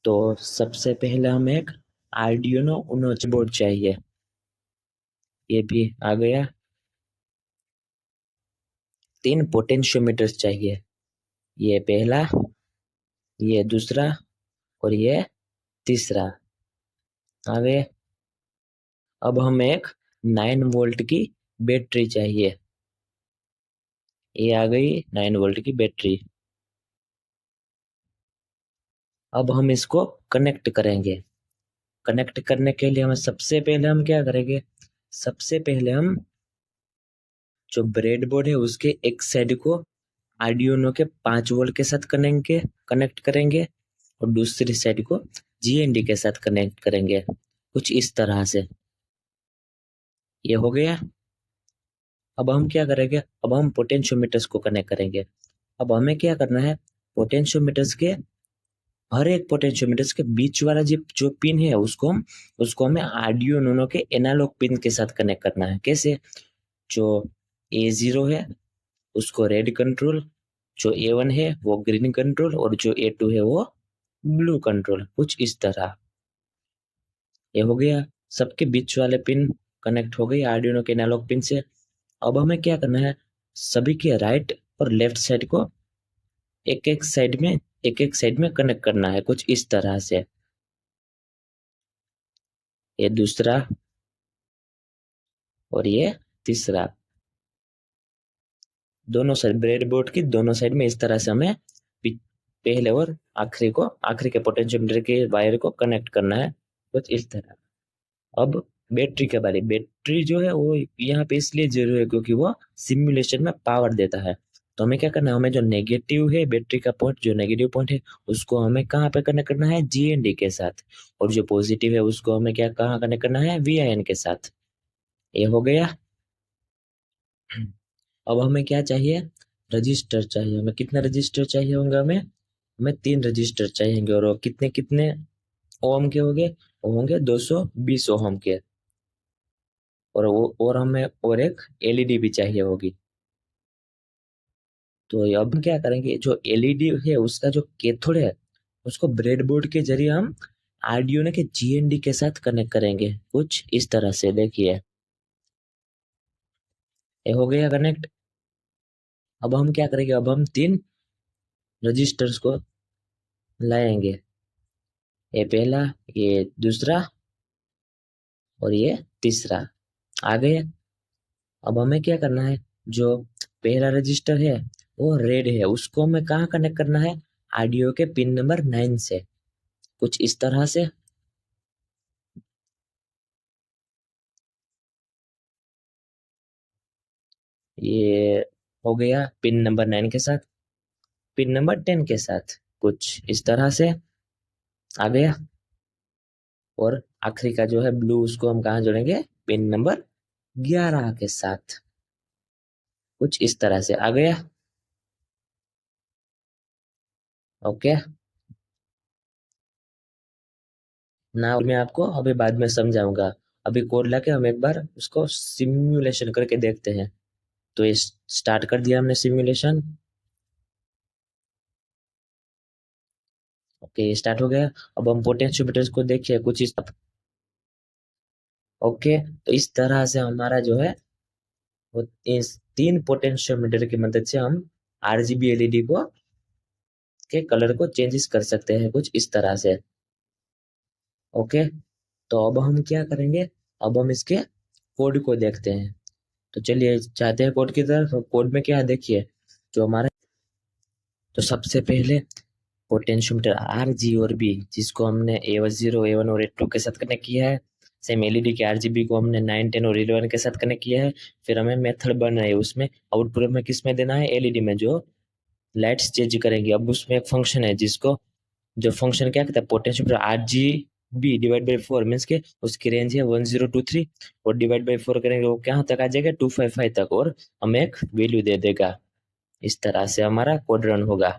तो सबसे पहले हमें एक आर्डिनो उनो बोर्ड चाहिए, ये भी आ गया। 3 पोटेंशियोमीटर चाहिए, ये पहला, ये दूसरा और ये तीसरा आ गए। अब हमें एक 9 वोल्ट की बैटरी चाहिए, ये आ गई 9 वोल्ट की बैटरी। अब हम इसको कनेक्ट करेंगे। कनेक्ट करने के लिए हम सबसे पहले हम क्या करेंगे, सबसे पहले हम जो ब्रेडबोर्ड है उसके एक साइड को आर्डिनो के 5 वोल्ट के साथ कनेक्ट करेंगे और दूसरी साइड को जीएनडी के साथ कनेक्ट करेंगे, कुछ इस तरह से। ये हो गया। अब हम क्या करेंगे, अब हम पोटेंशियोमीटर्स को कनेक्ट करेंगे। अब हमें क्या करना है, पोटेंशियोमीटर्स के हर एक पोटेंशियोमीटर्स के बीच वाला जो पिन है उसको हमें आर्डिनो के एनालॉग पिन के साथ कनेक्ट करना है। कैसे, जो A0 है उसको रेड कंट्रोल, जो A1 है वो ग्रीन कंट्रोल और जो A2 है वो ब्लू कंट्रोल, कुछ इस तरह। ये हो गया, सबके बीच वाले पिन कनेक्ट हो गई आर्डिनो के एनालॉग पिन से। अब हमें क्या करना है, सभी के राइट और लेफ्ट साइड को एक एक साइड में कनेक्ट करना है, कुछ इस तरह से। ये दूसरा और ये तीसरा, दोनों साइड ब्रेडबोर्ड की दोनों साइड में इस तरह से हमें पहले और आखिरी के पोटेंशियोमीटर के वायर को कनेक्ट करना है, कुछ इस तरह। अब बैटरी के बारे में, बैटरी जो है वो यहाँ पे इसलिए जरूरी है क्योंकि वो सिमुलेशन में पावर देता है। तो हमें क्या करना है, हमें जो नेगेटिव है बैटरी का पॉइंट, जो नेगेटिव पॉइंट है उसको हमें कहाँ पे कनेक्ट करना है, जीएनडी के साथ, और जो पॉजिटिव है उसको हमें कहाँ कनेक्ट करना है, वीआईएन के साथ। ये हो गया। अब हमें क्या चाहिए, रजिस्टर चाहिए। हमें कितना रजिस्टर चाहिए होंगे, हमें 3 रजिस्टर चाहिए और वो कितने कितने ओम के होंगे, वो होंगे 220 ओम के। और हमें और एक एलईडी भी चाहिए होगी। तो अब हम क्या करेंगे, जो एलईडी है उसका जो कैथोड है उसको ब्रेडबोर्ड के जरिए हम आर्डिनो के जीएनडी के साथ कनेक्ट करेंगे, कुछ इस तरह से। देखिए ये हो गया कनेक्ट। अब हम क्या करेंगे, अब हम 3 रजिस्टर्स को लाएंगे, ये पहला, ये दूसरा और ये तीसरा आ गए। अब हमें क्या करना है, जो पहला रजिस्टर है वो रेड है, उसको हमें कहाँ कनेक्ट करना है, आर्डियो के पिन नंबर 9 से, कुछ इस तरह से। ये हो गया पिन नंबर 9 के साथ, पिन नंबर 10 के साथ, कुछ इस तरह से आ गया। और आखिरी का जो है ब्लू, उसको हम कहाँ जोड़ेंगे, पिन नंबर 11 के साथ, कुछ इस तरह से आ गया। ओके ना, मैं आपको अभी बाद में समझाऊंगा। अभी कोड लाके हम एक बार उसको सिमुलेशन करके देखते हैं। तो ये स्टार्ट कर दिया हमने सिमुलेशन। ओके स्टार्ट हो गया। अब हम पोटेंशियोमीटर्स को देखिए, कुछ इस ओके। तो इस तरह से हमारा जो है वो इस 3 पोटेंशियोमीटर की मदद से हम आरजीबी एलईडी को के कलर को चेंजेस कर सकते हैं, कुछ इस तरह से। ओके तो अब हम क्या करेंगे, अब हम इसके कोड को देखते हैं। तो चलिए जाते हैं कोड की तरफ। कोड में क्या है देखिए, जो हमारे, तो सबसे पहले पोटेंशियोमीटर आर जी और बी, जिसको हमने A0 A1 और A2 के साथ कनेक्ट किया है, सेम एलईडी के आरजीबी को हमने 9 10 और 11 के साथ कनेक्ट किया है। फिर हमें मेथड बन रहा है, उसमें आउटपुट में किस में देना है, एलईडी में जो लाइट्स चेंज करेंगे। अब उसमें एक फंक्शन है जिसको, जो फंक्शन क्या कहता है, potentiometer R G B divide by 4 means के उसकी रेंज है 1023 और डिवाइड बाई 4 करेंगे वो क्या तक आ जाएगा, 255 तक, और हमें एक वैल्यू दे देगा। इस तरह से हमारा कोड रन होगा।